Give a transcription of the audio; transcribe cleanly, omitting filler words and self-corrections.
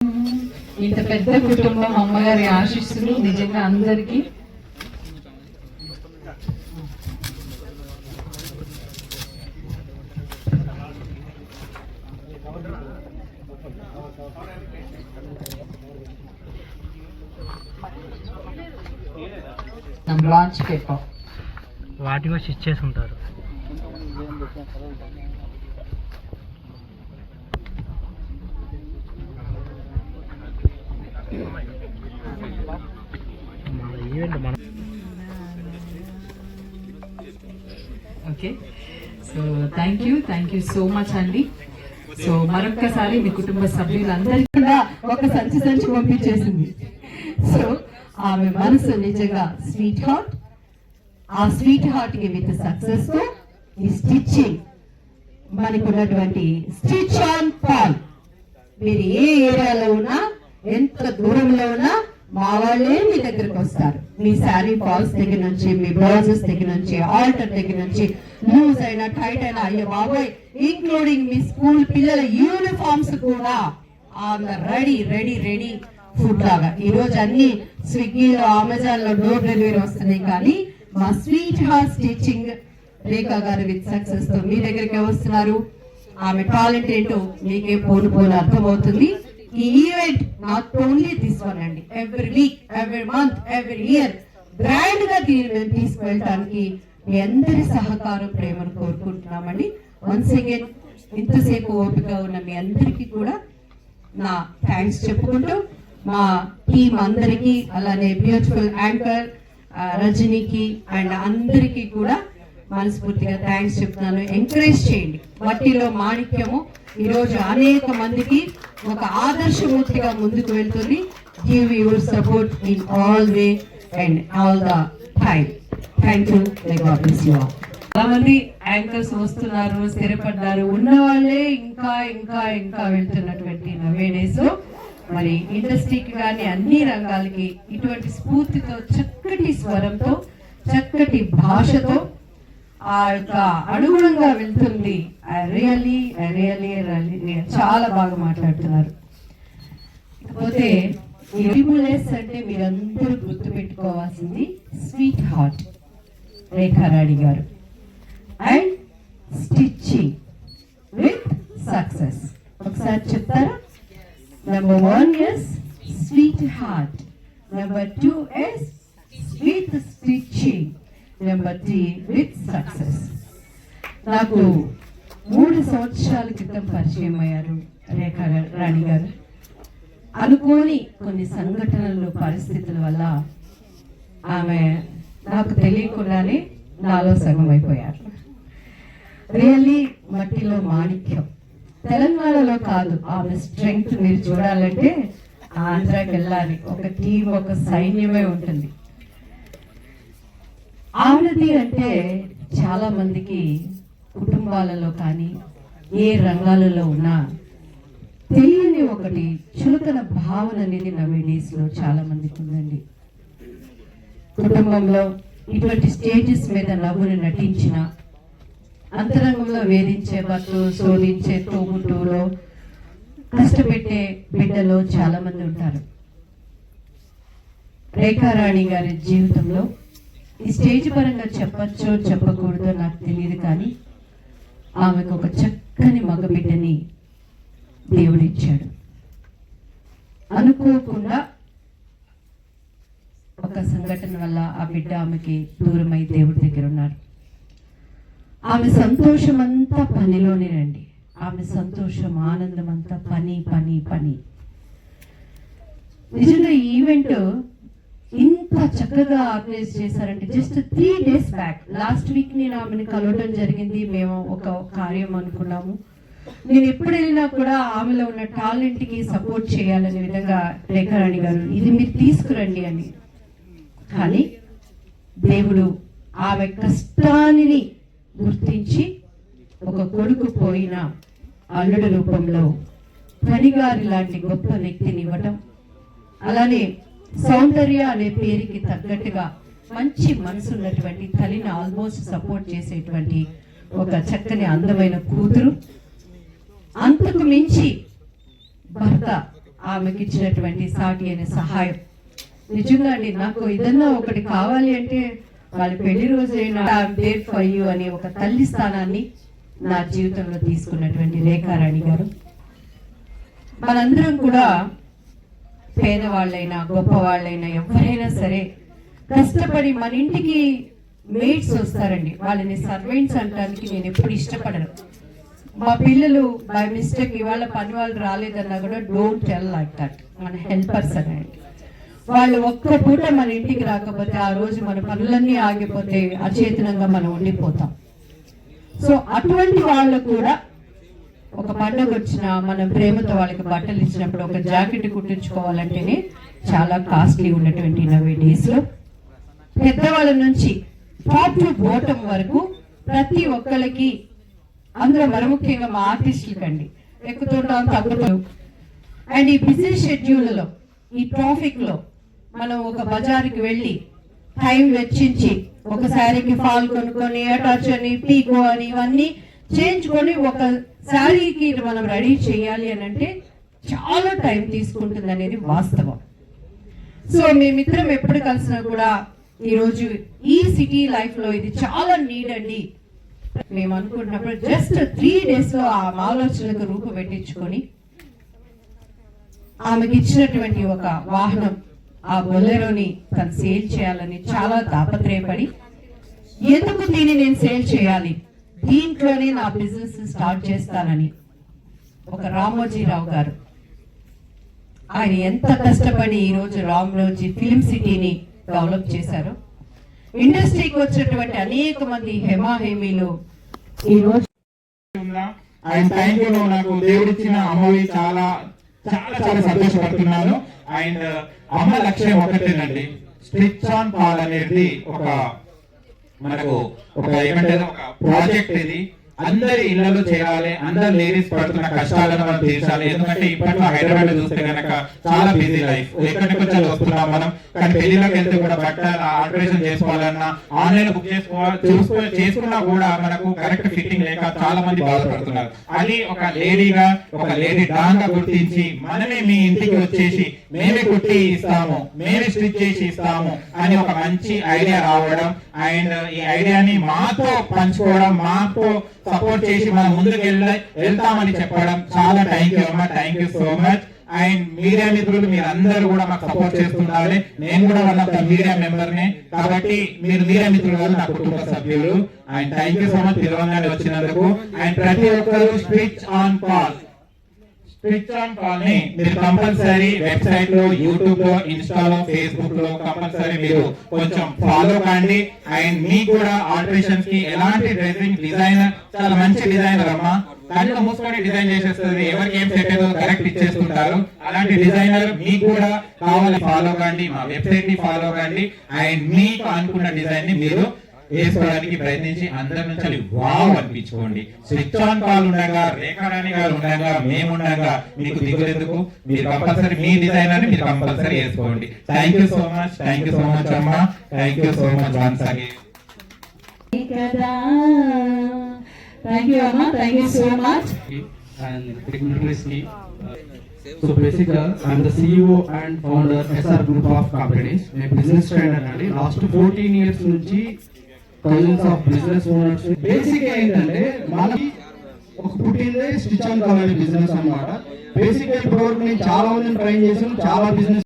ఇంత పెద్ద కుటుంబం, అమ్మగారి ఆశీస్సులు నిజంగా అందరికీ. లాంచ్ పేపర్ వాటి కూడా స్టిచ్ చేసి ఉంటారు. Okay, so thank you so much అండి. సో మరొక్కసారి మీ కుటుంబ సభ్యులందరికీ కూడా ఒక సంచి పంపించేసింది. సో ఆమె మనసు నిజంగా స్వీట్ హార్ట్. ఆ స్వీట్ హార్ట్ కి విత్ సక్సెస్ తో ఈ స్టిచ్చింగ్ మనకున్నటువంటి స్టిచ్ ఆన్ పాల్. మీరు ఏ ఏరియాలో ఉన్నా, ఎంత దూరంలో ఉన్నా మా వాళ్ళే మీ దగ్గరకు వస్తారు. మీ శారీ ఫాల్స్ దగ్గర నుంచి, మీ బ్లౌజెస్ దగ్గర నుంచి, ఆల్టర్ దగ్గర నుంచి, లూజ్ అయినా టైట్ అయినా, అయ్యో బాబోయ్, ఇంక్లూడింగ్ మీ స్కూల్ పిల్లల యూనిఫామ్స్ కూడా ఆన్ ద రెడీ ఫుడ్ లాగా. ఈ రోజు అన్ని స్విగ్గీలో, అమెజాన్ లో డోర్ డెలివరీ వస్తున్నాయి. కానీ మా స్వీట్ హార్ట్ స్టిచ్చింగ్ రేఖా గారు విత్ సక్సెస్ తో మీ దగ్గరికి వస్తున్నారు. ఆమె టాలెంట్ ఏంటో మీకే పోను అర్థమవుతుంది. ఈ event not only this one అండి, every week, every month, every year grand గా దీన్ని తీసుకువెళ్ళడానికి మీ అందరి సహకారం, ప్రేమను కోరుకుంటున్నామండి. వన్స్ అగైన్ ఇంతసేపు ఓపిక ఉన్న మీ అందరికీ కూడా నా థ్యాంక్స్ చెప్పుకుంటూ, మా టీం అందరికీ, అలానే బ్యూటిఫుల్ యాంకర్ రజనీకి అండ్ అందరికీ కూడా మనస్ఫూర్తిగా థ్యాంక్స్ చెప్తున్నాను. ఎంకరేజ్ చేయండి. మట్టిలో మాణిక్యము ఈరోజు అనేక మందికి ఒక ఆదర్శమూర్తిగా ముందుకు వెళ్తుంది. Give your support in all way and all the time. Thank you. God bless you all. చాలా మంది యాంకర్స్ వస్తున్నారు, స్థిరపడ్డారు. ఉన్న వాళ్ళే ఇంకా ఇంకా ఇంకా వెళ్తున్నటువంటి నవేడేస్ మరి ఇండస్ట్రీకి కానీ అన్ని రంగాలకి ఇటువంటి స్ఫూర్తితో, చక్కటి స్వరంతో, చక్కటి భాషతో ఆ యొక్క అనుగుణంగా వెళ్తుంది. రియల్లీ చాలా బాగా మాట్లాడుతున్నారు. కాకపోతే రిములెస్ అంటే మీరందరూ గుర్తుపెట్టుకోవాల్సింది స్వీట్ హార్ట్ రేఖారాణి గారు అండ్ స్టిచ్చింగ్ విత్ సక్సెస్. ఒకసారి చెప్తారా? Number 1 is sweet heart, number 2 is sweet stitching, number 3 with success. నాకు 3 సంవత్సరాల క్రితం పరిచయం అయ్యారు రేఖా రాణి గారు. అనుకోని కొన్ని సంఘటనలు, పరిస్థితుల వల్ల ఆమె నాకు తెలియకుండానే నాలో సగం అయిపోయారు. రియల్లీ మట్టిలో మాణిక్యం. తెలంగాణలో కాదు, ఆమె స్ట్రెంగ్త్ మీరు చూడాలంటే ఆంధ్రాకి వెళ్ళాలి. ఒక టీం, ఒక సైన్యమే ఉంటుంది. ఆవిడది అంటే చాలా మందికి కుటుంబాలలో కానీ ఏ రంగాలలో ఉన్నా తెలియని ఒకటి చులకన భావన అనేది నవేడేస్ లో చాలా మందికి ఉందండి. కుటుంబంలో ఇటువంటి స్టేజెస్ మీద నవ్వుని నటించిన, అంతరంగంలో వేధించే భర్తలు, శోధించే తోబుట్టులో, కష్టపెట్టే బిడ్డలో చాలా మంది ఉంటారు. రేఖారాణి గారి జీవితంలో ఈ స్టేజ్ పరంగా చెప్పచ్చో చెప్పకూడదో నాకు తెలియదు, కానీ ఆమెకు ఒక చక్కని మగబిడ్డని దేవుడిచ్చాడు. అనుకోకుండా ఒక సంఘటన వల్ల ఆ బిడ్డ ఆమెకి దూరమై దేవుడి దగ్గర ఉన్నారు. ఆమె సంతోషం అంతా పనిలోనేనండి. ఆమె సంతోషం, ఆనందం అంతా పని పని పని. నిజంగా ఈ ఈవెంట్ ఇంత చక్కగా ఆర్గనైజ్ చేశారంటే just 3 days back, last week నేను ఆమెను కలవడం జరిగింది. మేము ఒక కార్యం అనుకున్నాము. నేను ఎప్పుడు వెళ్ళినా కూడా ఆమెలో ఉన్న టాలెంట్ కి సపోర్ట్ చేయాలనే విధంగా రేఖారాణి గారు ఇది మీరు తీసుకురండి అని. కానీ దేవుడు ఆమె కష్టాన్ని గుర్తించి ఒక కొడుకు పోయిన అల్లుడు రూపంలో పనిగారి లాంటి గొప్ప వ్యక్తిని ఇవ్వటం, అలానే సౌందర్య అనే పేరుకి తగ్గట్టుగా మంచి మనసు ఉన్నటువంటి తల్లిని ఆల్మోస్ట్ సపోర్ట్ చేసేటువంటి ఒక చక్కని అందమైన కూతురు, అంతకు మించి భర్త ఆమెకి ఇచ్చినటువంటి సాటి అనే సహాయం. నిజంగా అండి, నాకు ఏదన్నా ఒకటి కావాలి అంటే వాళ్ళ పెళ్లి రోజైనా దేర్ ఫర్ యూ అనే ఒక తల్లి స్థానాన్ని నా జీవితంలో తీసుకున్నటువంటి రేఖారాణి గారు. మనందరం కూడా పేదవాళ్ళైనా గొప్పవాళ్ళైనా ఎవరైనా సరే కష్టపడి మన ఇంటికి మేట్స్ వస్తారండి. వాళ్ళని సర్వెంట్స్ అంటానికి నేను ఎప్పుడు ఇష్టపడను. మా పిల్లలు బై మిస్టేక్ ఇవాళ పని వాళ్ళు రాలేదన్నా కూడా డోంట్ టెల్ లైక్ దట్. మన హెల్పర్స్ అనండి. వాళ్ళు ఒక్క పూట మన ఇంటికి రాకపోతే ఆ రోజు మన పనులన్నీ ఆగిపోతే అచేతనంగా మనం ఉండిపోతాం. సో అటువంటి వాళ్ళు కూడా ఒక పండుగ వచ్చినా మనం ప్రేమతో వాళ్ళకి బట్టలు ఇచ్చినప్పుడు ఒక జాకెట్ కుట్టించుకోవాలంటేనే చాలా కాస్ట్లీ ఉన్నటువంటి నవే డేస్ లో పెద్దవాళ్ళ నుంచి టాప్ టు బాటమ్ వరకు ప్రతి ఒక్కరికి, అందులో మరి ముఖ్యంగా మా ఆర్టిస్టులకి అండి ఎక్కుతుంటాం తగ్గుతాం. అండ్ ఈ బిజీ షెడ్యూల్లో ఈ ట్రాఫిక్ లో మనం ఒక బజార్కి వెళ్ళి టైం వెచ్చించి ఒక శారీకి ఫాల్ కొనుక్కొని అటాచ్ అని పీకో అని ఇవన్నీ చేయించుకొని ఒక శారీకి మనం రెడీ చేయాలి అని అంటే చాలా టైం తీసుకుంటుంది అనేది వాస్తవం. సో మేమిద్దరం ఎప్పుడు కలిసినా కూడా ఈరోజు ఈ సిటీ లైఫ్ లో ఇది చాలా నీడ్ అండి. మేము అనుకుంటున్నప్పుడు జస్ట్ 3 days లో ఆ ఆలోచనకు రూపు పెట్టించుకొని ఆమెకి ఇచ్చినటువంటి ఒక వాహనం ఆ బొలెరోని తను సేల్ చేయాలని చాలా తాపత్రయపడి, ఎందుకు దీన్ని నేను సేల్ చేయాలి, దీంట్లోనే నా బిజినెస్ స్టార్ట్ చేస్తానని ఒక రామోజీరావు గారు ఆయన ఎంత కష్టపడి ఈరోజు రామోజీ ఫిలిం సిటీని డెవలప్ చేశారు. ఇండస్ట్రీకి వచ్చినటువంటి అనేక మంది హేమాహేమీలు ఈరోజు అండ్ థ్యాంక్ యూ. నాకు దేవుడిచ్చిన అమ్మవి చాలా చాలా చాలా సంతోషపడుతున్నాను. అండ్ అమ్మ లక్ష్యం ఒకటేనండి, స్టిచ్ ఆన్ పాల్ అనేది ఒక మనకు ఒక ఏమంటారు ఒక ప్రాజెక్ట్. ఇది అందరి ఇళ్లలో చేయాలి, అందరు లేడీస్ పడుతున్న కష్టాలను మనం తీర్చాలి. ఎందుకంటే ఇప్పట్లో హైదరాబాద్ చూస్తే కనుక చాలా బిజీ లైఫ్, ఎక్కడి నుంచి వస్తున్నాం మనం, కానీ పెళ్లిలోకి వెళ్తే కూడా బట్టలు ఆల్టరేషన్ చేసుకోవాలన్నా ఆన్లైన్ బుక్ చేసుకున్నా కూడా మనకు కరెక్ట్ ఫిట్టింగ్ లేక చాలా మంది బాధపడుతున్నారు. అది ఒక లేడీగా ఒక లేడీ డాన్ గా గుర్తించి మనమే మీ ఇంటికి వచ్చేసి మేమే కుట్టి ఇస్తాము, మేమే స్టిచ్ చేసి ఇస్తాము అని ఒక మంచి ఐడియా రావడం, అండ్ ఈ ఐడియాని మాతో పంచుకోవడం, మాతో సపోర్ట్ చేసి మనం ముందుకు వెళ్తామని చెప్పడం చాలా థ్యాంక్ యూ అమ్మా, thank you so much. And media మిత్రులు మీరందరూ కూడా మాకు సపోర్ట్ చేస్తుండాలి. నేను కూడా one of the media member నే, కాబట్టి మీరు మీడియా మిత్రులు కాదు, నా కుటుంబ సభ్యులు. And thank you so much Telangana వచ్చినందుకు. అండ్ ప్రతి ఒక్కరు స్విచ్ ఆన్ కాల్ ని మీరు కంపల్సరీ వెబ్సైట్ లో, యూట్యూబ్ లో, ఇన్స్టాలో, ఫేస్బుక్ లో కంపల్సరీ మీరు కొంచెం ఫాలో కండి. అండ్ మీకు కూడా ఆల్టరేషన్స్ కి ఎలాంటి డ్రెస్సింగ్ డిజైనర్, చాలా మంచి డిజైనర్ అమ్మా, కళ్ళు మూసుకొని డిజైన్ చేసేస్తుంది, ఎవరికి ఏం సెట్ ఏదో కరెక్ట్ ఇచ్చేస్తుంటారు. అలాంటి డిజైనర్ మీకు కూడా కావాలి, ఫాలో కండి, మా వెబ్సైట్ ని ఫాలో కండి. అండ్ మీకు అనుకున్న డిజైన్ ని మీరు వేసుకోవడానికి ప్రయత్నించి అందరి నుంచి వావ్ అనిపించుకోండి. స్విచ్ ఆన్ కాల్ ఉండగా, రేఖారాణి గారు ఉండగా, మేముండగా మీకు దిగులేందుకు, మీరు కంపల్సరీ మీ డిజైనర్ మీరు కంపల్సరీ వేసుకోండి. Thank you so much, thank you so much అమ్మా, thank you so much once again. Thank you అమ్మా, thank you so much. So basically, I'm the CEO and founder SR Group of Companies. मैं business trainer అండి. Last 14 years నుంచి thousands of business owners. Basic ఏంటంటే మనకి ఒక పుట్టిందే stitch on call business అన్నమాట. Basic ఇప్పుడు నేను చాలా మందిని ట్రైన్ చేసాను, చాలా బిజినెస్